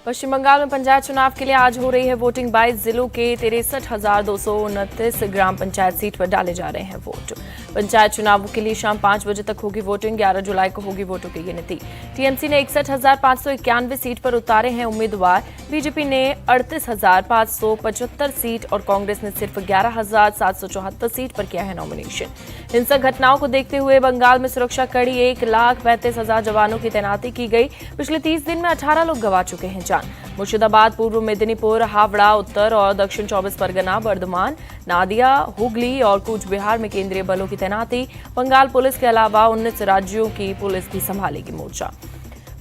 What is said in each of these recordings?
पश्चिम बंगाल में पंचायत चुनाव के लिए आज हो रही है वोटिंग। 22 जिलों के 63,229 ग्राम पंचायत सीट पर डाले जा रहे हैं वोट। पंचायत चुनावों के लिए शाम 5 बजे तक होगी वोटिंग। 11 जुलाई को होगी वोटों की गिनती। टीएमसी ने 61,591 सीट पर उतारे हैं उम्मीदवार। बीजेपी ने 38,575 सीट और कांग्रेस ने सिर्फ 11,774 सीट पर किया है नॉमिनेशन। हिंसक घटनाओं को देखते हुए बंगाल में सुरक्षा कड़ी 1,35,000 जवानों की तैनाती की गई। पिछले 30 दिन में 18 लोग गंवा चुके हैं जान। मुर्शिदाबाद, पूर्व मेदिनीपुर, हावड़ा, उत्तर और दक्षिण 24 परगना, बर्धमान, नादिया, हुगली और कूच बिहार में केंद्रीय बलों की तैनाती। बंगाल पुलिस के अलावा 19 राज्यों की पुलिस भी संभालेगी मोर्चा।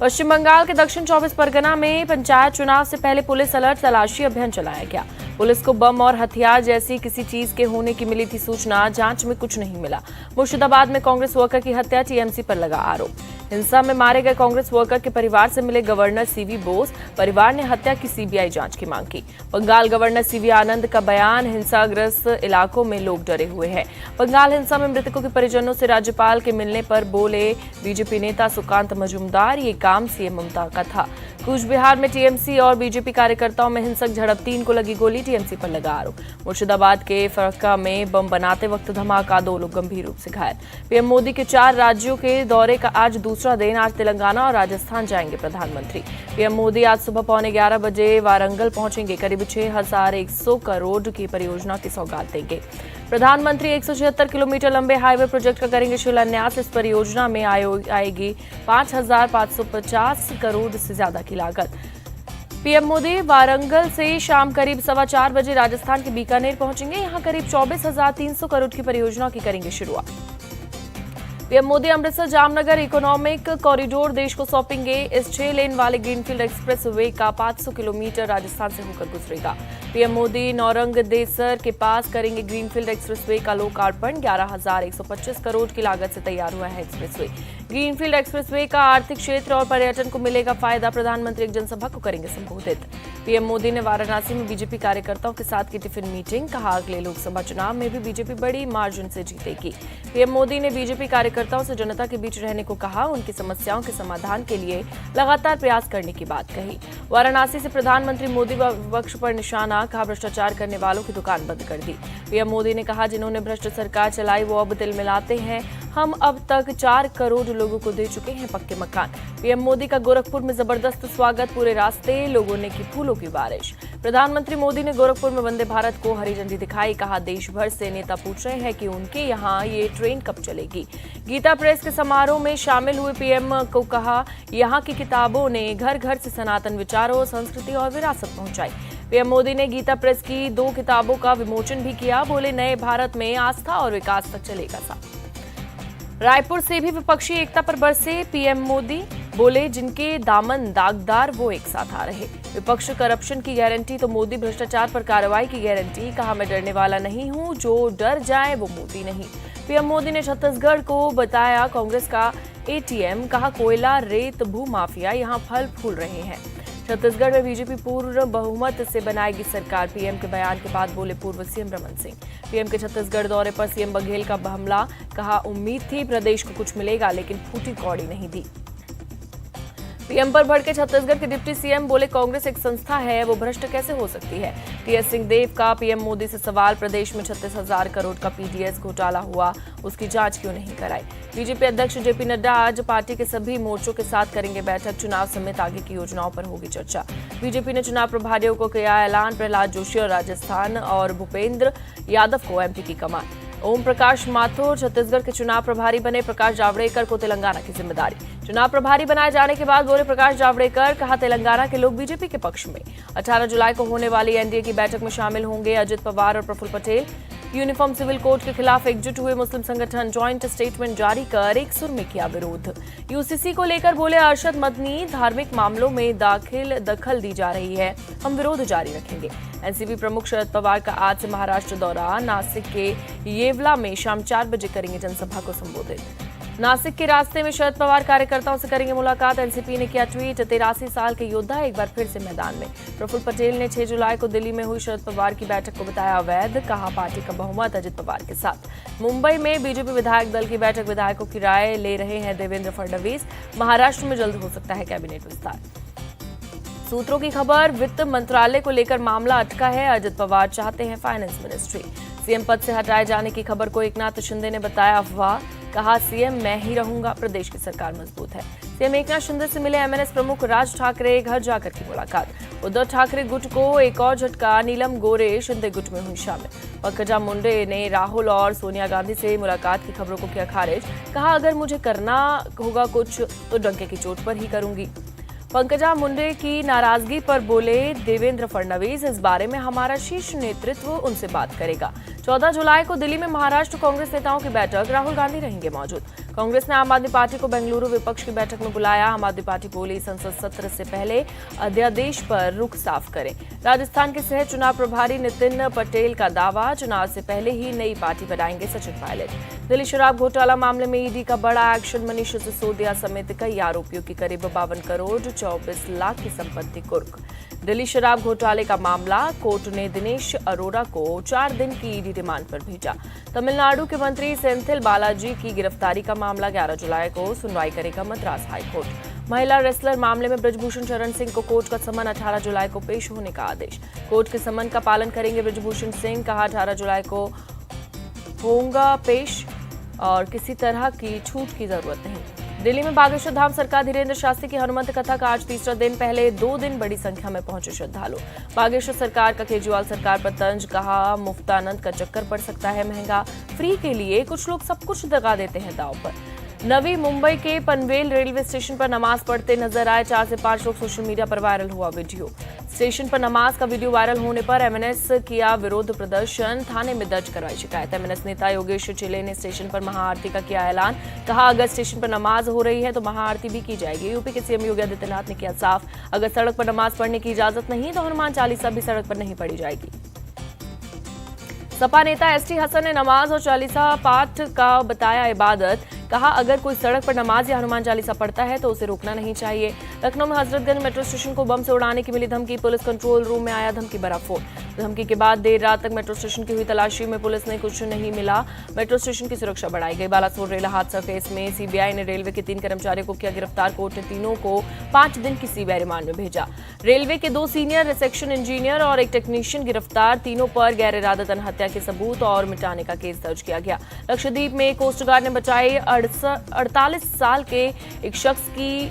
पश्चिम बंगाल के दक्षिण 24 परगना में पंचायत चुनाव से पहले पुलिस अलर्ट तलाशी अभियान चलाया गया। पुलिस को बम और हथियार जैसी किसी चीज के होने की मिली थी सूचना। जांच में कुछ नहीं मिला। मुर्शिदाबाद में कांग्रेस वर्कर की हत्या, टीएमसी पर लगा आरोप। हिंसा में मारे गए कांग्रेस वर्कर के परिवार से मिले गवर्नर सीवी बोस। परिवार ने हत्या की सीबीआई जांच की मांग की। बंगाल गवर्नर सीवी आनंद का बयान, हिंसाग्रस्त इलाकों में लोग डरे हुए हैं। बंगाल हिंसा में मृतकों के परिजनों से राज्यपाल के मिलने पर बोले बीजेपी नेता सुकांत मजूमदार, ये काम सीएम ममता का था। कूच बिहार में टीएमसी और बीजेपी कार्यकर्ताओं में हिंसक झड़प, 3 को लगी गोली, टीएमसी पर लगा आरोप। मुर्शिदाबाद के फरक्का में बम बनाते वक्त धमाका, 2 लोग गंभीर रूप से घायल। पीएम मोदी के 4 राज्यों के दौरे का आज दूसरा दिन। आज तेलंगाना और राजस्थान जाएंगे प्रधानमंत्री। पीएम मोदी आज सुबह 11:15 बजे वारंगल पहुंचेंगे। करीब 6,100 करोड़ की परियोजना की सौगात देंगे। प्रधानमंत्री 176 किलोमीटर लंबे हाईवे प्रोजेक्ट का करेंगे शिलान्यास। इस परियोजना में आएगी 5,550 करोड़ से ज्यादा की लागत। पीएम मोदी वारंगल से शाम करीब 4:15 बजे राजस्थान के बीकानेर पहुंचेंगे। यहां करीब 24,300 करोड़ की परियोजना की करेंगे शुरुआत। PM Modi Amritsar Jamnagar economic corridor देश को सौंपेंगे। इस 6 लेन वाले ग्रीनफील्ड एक्सप्रेस वे का 500 किलोमीटर राजस्थान से होकर गुजरेगा। पीएम मोदी नौरंग देसर के पास करेंगे ग्रीनफील्ड एक्सप्रेस वे का लोकार्पण। 11,125 करोड़ की लागत से तैयार हुआ है express way. Greenfield express way का आर्थिक क्षेत्र और पर्यटन को मिलेगा फायदा। प्रधानमंत्री एक जनसभा को करेंगे संबोधित। पीएम मोदी ने वाराणसी में बीजेपी कार्यकर्ताओं के साथ की टिफिन मीटिंग। कहा अगले लोकसभा चुनाव में भी बीजेपी बड़ी मार्जिन से जीतेगी। पीएम मोदी ने बीजेपी कार्यकर्ताओं से जनता के बीच रहने को कहा। उनकी समस्याओं के समाधान के लिए लगातार प्रयास करने की बात कही। वाराणसी से प्रधानमंत्री मोदी विपक्ष पर निशाना। कहा भ्रष्टाचार करने वालों की दुकान बंद कर दी। पीएम मोदी ने कहा जिन्होंने भ्रष्ट सरकार चलाई वो अब तिल मिलाते हैं। हम अब तक 4 करोड़ लोगों को दे चुके हैं पक्के मकान। पीएम मोदी का गोरखपुर में जबरदस्त स्वागत, पूरे रास्ते लोगों ने की फूलों की बारिश। प्रधानमंत्री मोदी ने गोरखपुर में वंदे भारत को हरी झंडी दिखाई। कहा देश भर से नेता पूछ रहे हैं कि उनके यहाँ ये ट्रेन कब चलेगी। गीता प्रेस के समारोह में शामिल हुए पीएम को कहा यहाँ की किताबों ने घर घर से सनातन विचारों, संस्कृति और विरासत पहुंचाई। पीएम मोदी ने गीता प्रेस की 2 किताबों का विमोचन भी किया। बोले नए भारत में आस्था और विकास तक चलेगा साथ। रायपुर से भी विपक्षी एकता पर बरसे पीएम मोदी। बोले जिनके दामन दागदार वो एक साथ आ रहे। विपक्ष करप्शन की गारंटी तो मोदी भ्रष्टाचार पर कार्रवाई की गारंटी। कहा मैं डरने वाला नहीं हूं, जो डर जाए वो मोदी नहीं। पीएम मोदी ने छत्तीसगढ़ को बताया कांग्रेस का एटीएम। कहा कोयला, रेत, भू माफिया यहां फल फूल रहे हैं। छत्तीसगढ़ में बीजेपी पूर्ण बहुमत से बनाएगी सरकार। पीएम के बयान के बाद बोले पूर्व सीएम रमन सिंह। पीएम के छत्तीसगढ़ दौरे पर सीएम बघेल का हमला। कहा उम्मीद थी प्रदेश को कुछ मिलेगा लेकिन फूटी कौड़ी नहीं दी। पीएम पर भड़के छत्तीसगढ़ के डिप्टी सीएम। बोले कांग्रेस एक संस्था है, वो भ्रष्ट कैसे हो सकती है। टीएस सिंहदेव का पीएम मोदी से सवाल। प्रदेश में 36,000 करोड़ का पीडीएस घोटाला हुआ, उसकी जांच क्यों नहीं कराई। बीजेपी अध्यक्ष जेपी नड्डा आज पार्टी के सभी मोर्चों के साथ करेंगे बैठक। चुनाव समेत आगे की योजनाओं पर होगी चर्चा। बीजेपी ने चुनाव प्रभारियों को किया ऐलान। प्रहलाद जोशी और राजस्थान और भूपेंद्र यादव को एमपी की कमान। ओम प्रकाश माथुर छत्तीसगढ़ के चुनाव प्रभारी बने। प्रकाश जावड़ेकर को तेलंगाना की जिम्मेदारी। चुनाव प्रभारी बनाए जाने के बाद बोले प्रकाश जावड़ेकर। कहा तेलंगाना के लोग बीजेपी के पक्ष में। 18 जुलाई को होने वाली एनडीए की बैठक में शामिल होंगे अजित पवार और Praful Patel. Uniform civil code के खिलाफ एकजुट हुए मुस्लिम संगठन ज्वाइंट स्टेटमेंट जारी कर एक सुर में किया विरोध। यूसीसी को लेकर बोले अरशद मदनी, धार्मिक मामलों में दखल दी जा रही है, हम विरोध जारी रखेंगे। एनसीपी प्रमुख शरद पवार का आज से महाराष्ट्र दौरा। नासिक के येवला में शाम 4 बजे करेंगे जनसभा को संबोधित। नासिक के रास्ते में शरद पवार कार्यकर्ताओं से करेंगे मुलाकात। एनसीपी ने किया ट्वीट, 83 साल के योद्धा एक बार फिर से मैदान में। प्रफुल्ल पटेल ने 6 जुलाई को दिल्ली में हुई शरद पवार की बैठक को बताया अवैध। कहा पार्टी का बहुमत अजित पवार के साथ। मुंबई में बीजेपी विधायक दल की बैठक। विधायकों की राय ले रहे हैं देवेंद्र फडणवीस। महाराष्ट्र में जल्द हो सकता है कैबिनेट विस्तार। सूत्रों की खबर, वित्त मंत्रालय को लेकर मामला अटका है। अजित पवार चाहते हैं फाइनेंस मिनिस्ट्री। सीएम पद से हटाए जाने की खबर को एकनाथ शिंदे ने बताया अफवाह। कहा सीएम मैं ही रहूंगा, प्रदेश की सरकार मजबूत है। सीएम एकनाथ शिंदे से मिले एमएनएस प्रमुख राज ठाकरे, घर जाकर की मुलाकात। उद्धव ठाकरे गुट को एक और झटका, नीलम गोरे शिंदे गुट में हुई शामिल। पंकजा मुंडे ने राहुल और सोनिया गांधी से मुलाकात की खबरों को किया खारिज। कहा अगर मुझे करना होगा कुछ तो डंके की चोट पर ही करूंगी। पंकजा मुंडे की नाराजगी पर बोले देवेंद्र फडणवीस, इस बारे में हमारा शीर्ष नेतृत्व उनसे बात करेगा। 14 जुलाई को दिल्ली में महाराष्ट्र कांग्रेस नेताओं की बैठक, राहुल गांधी रहेंगे मौजूद। कांग्रेस ने आम आदमी पार्टी को बेंगलुरु विपक्ष की बैठक में बुलाया। आम आदमी पार्टी बोली संसद सत्र से पहले अध्यादेश पर रुख साफ करें। राजस्थान के सह चुनाव प्रभारी नितिन पटेल का दावा, चुनाव से पहले ही नई पार्टी बनाएंगे सचिन पायलट। दिल्ली शराब घोटाला मामले में ईडी का बड़ा एक्शन, मनीष सिसोदिया समेत कई आरोपियों की करीब 52 करोड़ 24 लाख की संपत्ति कुर्क। दिल्ली शराब घोटाले का मामला, कोर्ट ने दिनेश अरोड़ा को 4 दिन की ईडी रिमांड पर भेजा। तमिलनाडु के मंत्री सेंथिल बालाजी की गिरफ्तारी का मामला, 11 जुलाई को सुनवाई करेगा मद्रास हाईकोर्ट। महिला रेसलर मामले में ब्रजभूषण शरण सिंह को कोर्ट का समन, 18 जुलाई को पेश होने का आदेश। कोर्ट के समन का पालन करेंगे ब्रजभूषण सिंह, कहा 18 जुलाई को होगा पेश और किसी तरह की छूट की जरूरत नहीं। दिल्ली में बागेश्वर धाम सरकार धीरेन्द्र शास्त्री की हनुमंत कथा का आज तीसरा दिन, पहले 2 दिन बड़ी संख्या में पहुंचे श्रद्धालु। बागेश्वर सरकार का केजरीवाल सरकार पर तंज, कहा मुफ्तानंद का चक्कर पड़ सकता है महंगा, फ्री के लिए कुछ लोग सब कुछ दगा देते हैं दांव पर। नवी मुंबई के पनवेल रेलवे स्टेशन पर नमाज पढ़ते नजर आए 4 से 5 लोग, सोशल मीडिया पर वायरल हुआ वीडियो। स्टेशन पर नमाज का वीडियो वायरल होने पर एमएनएस किया विरोध प्रदर्शन, थाने में दर्ज करवाई शिकायत। एमएनएस नेता योगेश चिले ने स्टेशन पर महाआरती का किया ऐलान, कहा अगर स्टेशन पर नमाज हो रही है तो महाआरती भी की जाएगी। यूपी के सीएम योगी आदित्यनाथ ने किया साफ, अगर सड़क पर नमाज पढ़ने की इजाजत नहीं तो हनुमान चालीसा भी सड़क पर नहीं पढ़ी जाएगी। सपा नेता एसटी हसन ने नमाज और चालीसा पाठ का बताया इबादत, कहा अगर कोई सड़क पर नमाज या हनुमान चालीसा पढ़ता है तो उसे रोकना नहीं चाहिए। लखनऊ में हजरतगंज मेट्रो स्टेशन को बम से उड़ाने की मिली धमकी, पुलिस कंट्रोल रूम में आया धमकी भरा फोन। धमकी के बाद देर रात तक मेट्रो स्टेशन की हुई तलाशी में पुलिस ने कुछ नहीं मिला। मेट्रो स्टेशन की सुरक्षा बढ़ाई गई। बालासोर रेल हादसा केस में सीबीआई ने रेलवे के 3 कर्मचारियों को किया गिरफ्तार। कोर्ट ने तीनों को 5 दिन की सीबीआई रिमांड में भेजा। रेलवे के 2 सीनियर रिसेक्शन इंजीनियर और एक टेक्नीशियन गिरफ्तार, तीनों पर गैर इरादतन हत्या के सबूत और मिटाने का केस दर्ज किया गया। लक्षद्वीप में कोस्ट गार्ड ने बचाई 48 साल के एक शख्स की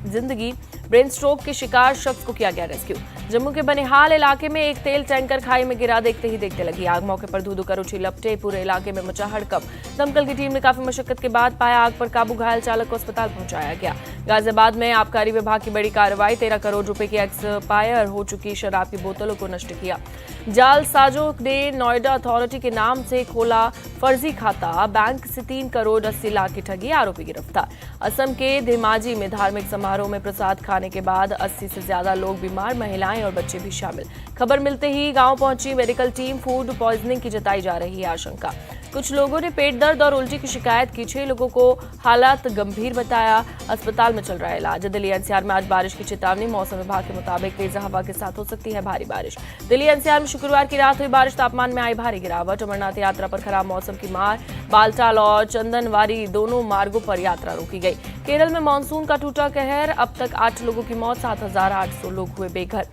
जिंदगी, ब्रेन स्ट्रोक के शिकार शख्स को किया गया रेस्क्यू। जम्मू के बनिहाल इलाके में एक तेल टैंकर खाई में गिरा, देखते ही देखते लगी आग। मौके पर धू-धू कर उठी लपटें, पूरे इलाके में मचा हड़कंप। दमकल की टीम ने काफी मशक्कत के बाद पाया आग पर काबू, घायल चालक को अस्पताल पहुंचाया गया। गाजियाबाद में आबकारी विभाग की बड़ी कार्रवाई, 13 करोड़ रुपए की एक्सपायर हो चुकी शराब की बोतलों को नष्ट किया। जालसाजों ने नोएडा अथॉरिटी के नाम से खोला फर्जी खाता, बैंक से 3 करोड़ 80 लाख की ठगी, आरोपी गिरफ्तार। असम के धेमाजी में धार्मिक समारोह में प्रसाद खाने के बाद 80 से ज्यादा लोग बीमार, महिलाएं और बच्चे भी शामिल। खबर मिलते ही गांव पहुंची मेडिकल टीम, फूड पॉइजनिंग की जताई जा रही है आशंका। कुछ लोगों ने पेट दर्द और उल्टी की शिकायत की, 6 लोगों को हालात गंभीर बताया, अस्पताल में चल रहा है इलाज। दिल्ली एनसीआर में आज बारिश की चेतावनी, मौसम विभाग के मुताबिक तेज हवा के साथ हो सकती है भारी बारिश। दिल्ली एनसीआर में शुक्रवार की रात हुई बारिश, तापमान में आई भारी गिरावट। अमरनाथ यात्रा पर खराब मौसम की मार, बालटाल और चंदनवारी दोनों मार्गों पर यात्रा रोकी गई। केरल में मानसून का टूटा कहर, अब तक 8 लोगों की मौत, 7,800 लोग हुए बेघर।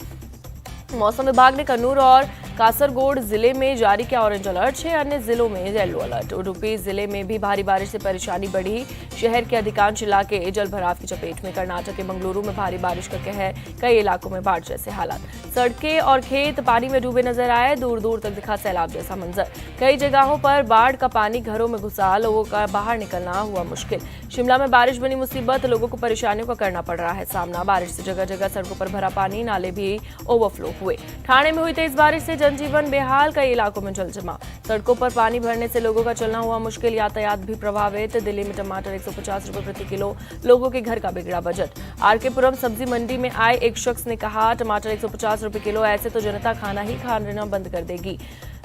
मौसम विभाग ने कन्नूर और कासरगोड जिले में जारी किया ऑरेंज अलर्ट, 6 अन्य जिलों में येलो अलर्ट। उडुपी जिले में भी भारी बारिश से परेशानी बढ़ी, शहर के अधिकांश इलाके जल भराव की चपेट में। कर्नाटक के मंगलुरु में भारी बारिश का कहर, कई इलाकों में बाढ़ जैसे हालात। सड़कें और खेत पानी में डूबे नजर आए, दूर दूर तक दिखा सैलाब जैसा मंजर। कई जगहों पर बाढ़ का पानी घरों में घुसा, लोगों का बाहर निकलना हुआ मुश्किल। शिमला में बारिश बनी मुसीबत, लोगों को परेशानियों का करना पड़ रहा है सामना। बारिश से जगह जगह सड़कों पर भरा पानी, नाले भी ओवरफ्लो हुए। ठाणे में हुई तेज बारिश से जनजीवन बेहाल, कई इलाकों में जल जमा। सड़कों पर पानी भरने से लोगों का चलना हुआ मुश्किल, यातायात भी प्रभावित। दिल्ली में टमाटर 150 रुपए प्रति किलो, लोगों के घर का बिगड़ा बजट। आरकेपुरम सब्जी मंडी में आए एक शख्स ने कहा टमाटर 150 रुपए किलो, ऐसे तो जनता खाना ही खाना बंद कर देगी।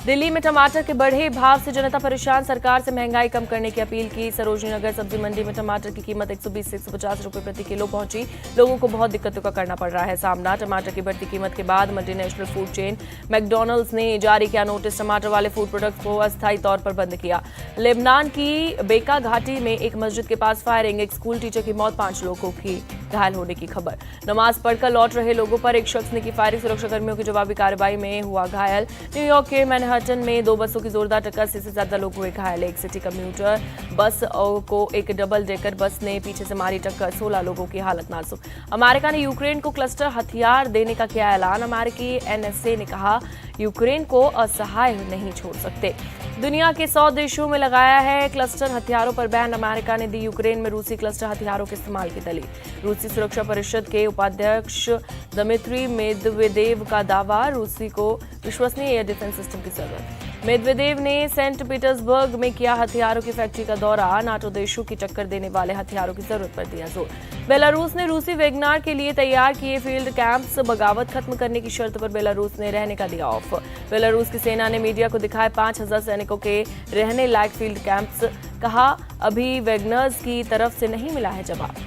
दिल्ली में टमाटर के बढ़े भाव से जनता परेशान, सरकार से महंगाई कम करने की अपील की। सरोजनी नगर सब्जी मंडी में टमाटर की कीमत 120 से 150 रुपए प्रति किलो पहुंची। लोगों को बहुत दिक्कतों का करना पड़ रहा है सामना। टमाटर की बढ़ती कीमत के बाद मल्टीनेशनल फूड चेन मैकडॉनल्ड्स ने जारी किया नोटिस, टमाटर वाले फूड प्रोडक्ट को अस्थायी तौर पर बंद किया। लेबनान की बेका घाटी में एक मस्जिद के पास फायरिंग, एक स्कूल टीचर की मौत, 5 लोगों की घायल होने की खबर। नमाज पढ़कर लौट रहे लोगों पर एक शख्स ने की फायरिंग, सुरक्षाकर्मियों की जवाबी कार्रवाई में हुआ घायल। न्यूयॉर्क के मैनहट्टन में 2 बसों की जोरदार टक्कर से ज्यादा लोग हुए घायल। एक सिटी कम्यूटर बस को एक डबल डेकर बस ने पीछे से मारी टक्कर, 16 लोगों की हालत नाजुक। अमेरिका ने यूक्रेन को क्लस्टर हथियार देने का किया ऐलान। अमेरिकी एनएसए ने कहा यूक्रेन को असहाय नहीं छोड़ सकते। दुनिया के 100 देशों में लगाया है क्लस्टर हथियारों पर बैन। अमेरिका ने दी यूक्रेन में रूसी क्लस्टर हथियारों के इस्तेमाल की दलील। रूसी सुरक्षा परिषद के उपाध्यक्ष दमित्री मेदवेदेव का दावा, रूसी को विश्वसनीय एयर डिफेंस सिस्टम की जरूरत। मेदवेदेव ने सेंट पीटर्सबर्ग में किया हथियारों की फैक्ट्री का दौरा, नाटो देशों की टक्कर देने वाले हथियारों की जरूरत पर दिया जोर। बेलारूस ने रूसी वैगनार के लिए तैयार किए फील्ड कैंप्स, बगावत खत्म करने की शर्त पर बेलारूस ने रहने का दिया ऑफ। बेलारूस की सेना ने मीडिया को दिखाए 5000 सैनिकों के रहने लायक फील्ड कैंप्स, कहा अभी वैगनर्स की तरफ से नहीं मिला है जवाब।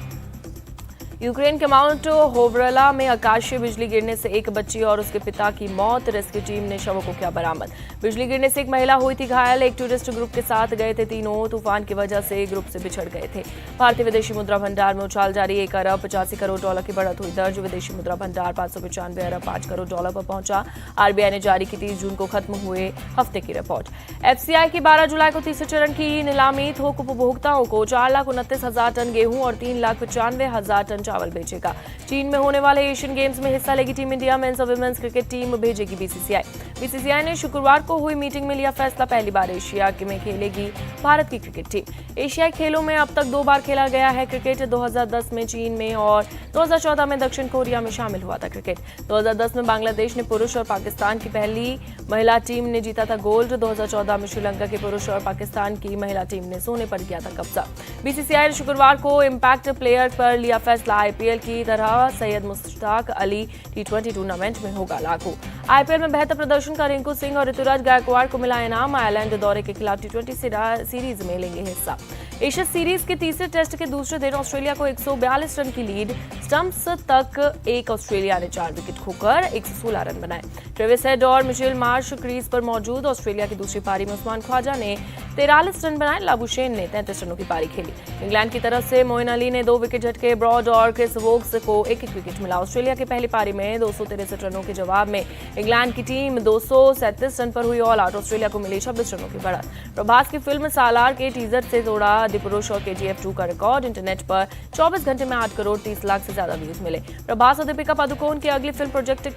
यूक्रेन के माउंट होवरला में आकाशीय बिजली गिरने से एक बच्ची और उसके पिता की मौत, रेस्क्यू टीम ने शवों को किया बरामद। बिजली गिरने से एक महिला हुई थी घायल, एक टूरिस्ट ग्रुप के साथ गए थे तीनों, तूफान की वजह से ग्रुप से बिछड़ गए थे। भारतीय विदेशी मुद्रा भंडार में उछाल जारी, 1 अरब 85 करोड़ डॉलर की बढ़त हुई दर्ज। विदेशी मुद्रा भंडार 595 अरब 5 करोड़ डॉलर पर पहुंचा। आरबीआई ने जारी की 30 जून को खत्म हुए हफ्ते की रिपोर्ट। एफसीआई की 12 जुलाई को तीसरे चरण की नीलामी, थोक उपभोक्ताओं को 4,29,000 टन गेहूं और 3,95,000 टन चावल बेचेगा। चीन में होने वाले एशियन गेम्स में हिस्सा लेगी टीम इंडिया, मेंस और वुमेन्स क्रिकेट टीम भेजेगी बीसीसीआई। बीसीसीआई ने शुक्रवार को हुई मीटिंग में लिया फैसला, पहली बार एशिया में खेलेगी भारत की क्रिकेट टीम। एशियाई खेलों में अब तक 2 बार खेला गया है क्रिकेट, 2010 में चीन में और 2014 में दक्षिण कोरिया में शामिल हुआ था क्रिकेट। 2010 में बांग्लादेश ने पुरुष और पाकिस्तान की पहली महिला टीम ने जीता था गोल्ड। 2014 में श्रीलंका के पुरुष और पाकिस्तान की महिला टीम ने सोने पर किया था कब्जा। बीसीसीआई ने शुक्रवार को इम्पैक्ट प्लेयर पर लिया फैसला, आईपीएल की तरह सैयद मुश्ताक अली T20 टूर्नामेंट में होगा लागू। आईपीएल में बेहतर प्रदर्शन का रिंकू सिंह और ऋतुराज गायकवाड़ को मिला इनाम, आयरलैंड दौरे के खिलाफ T20 सीरीज में लेंगे हिस्सा। एशिया सीरीज के तीसरे टेस्ट के दूसरे दिन ऑस्ट्रेलिया को 142 रन की लीड, स्टंप्स तक एक ऑस्ट्रेलिया ने 4 विकेट खोकर 116 रन बनाए। ट्रेविस हेड और मिचेल मार्श क्रीज पर मौजूद। ऑस्ट्रेलिया की दूसरी पारी में उस्मान ख्वाजा ने 43 रन बनाए, लाबुशेन ने 33 रनों की पारी खेली। इंग्लैंड की तरफ से मोइन अली ने 2 विकेट झटके, ब्रॉड और क्रिस वोक्स को 1-1 विकेट मिला। ऑस्ट्रेलिया की पहली पारी में 263 रनों के जवाब में इंग्लैंड की टीम 237 रन पर हुई ऑल आउट, ऑस्ट्रेलिया को मिली 26 रनों की बढ़त। प्रभास की फिल्म सालार के टीजर से तोड़ा पुरुष और KGF 2 का रिकॉर्ड, इंटरनेट पर 24 घंटे में 8 करोड़ 30 लाख से ज्यादा व्यूज मिले। प्रभास और दीपिका पादुकोण की अगली फिल्म प्रोजेक्ट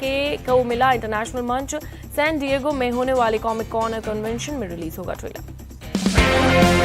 को मिला इंटरनेशनल मंच, सैन डिएगो में होने वाली कॉमिक कॉन कन्वेंशन में रिलीज होगा ट्रेलर।